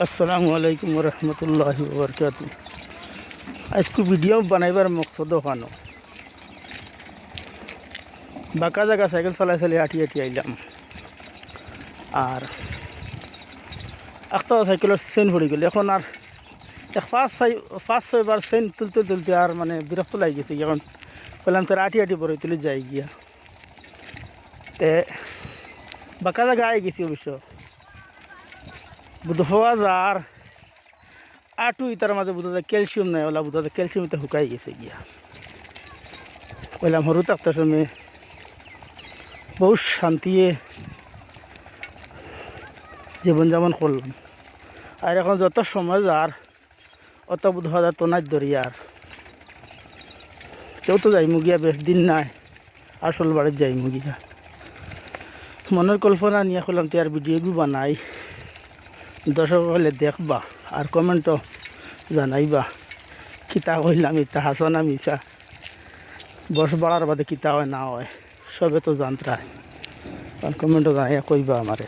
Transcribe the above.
আসসালামু আলাইকুম রহমতুল্লাহি ওবরকাতু। আজকে ভিডিও বানাইবার মকসদ ওখানো বাঁকা জায়গা সাইকেল চালাই চালাই আটি আটি আইলাম। আর একটা সাইকেলের চেন পড়ে গেল। এখন আর পাঁচ ছয়বার চেন তুলতে তুলতে আর মানে বিরক্ত লাগে গেছে। এখন বললাম তোর আটি আটি পরে তুলে যাই গিয়া তে বাঁকা জায়গা আই গেছি। অবশ্য বুধ হওয়া যার আটু ইতার মাঝে বুঝা যায় ক্যালসিয়াম নাই, ওলা বুঝা যায় ক্যালসিয়ামতে শুকাই গেছে গিয়া। বললাম সরু থাকতে সময় বহু শান্তিয়ে জীবনযাপন করলাম। আর এখন যত সময় যার অত বোধ হয় তো নাই দরিয়া। আর কেউ তো যাই মুগিয়া, বেশ দিন নাই আসল বাড়ির যাই মুগিয়া। মনের কল্পনা নিয়ে করলাম তো আর ভিডিওগুলো বানাই, দর্শক হলে দেখবা আর কমেন্টও জানাইবা কিতা হইলাম ইতা হাসানা মিশা বস বাড়ার বাদে কিতা হয় না হয় সবে তো জানতরা। কারণ কমেন্টও জানাইয়া কইবা আমারে।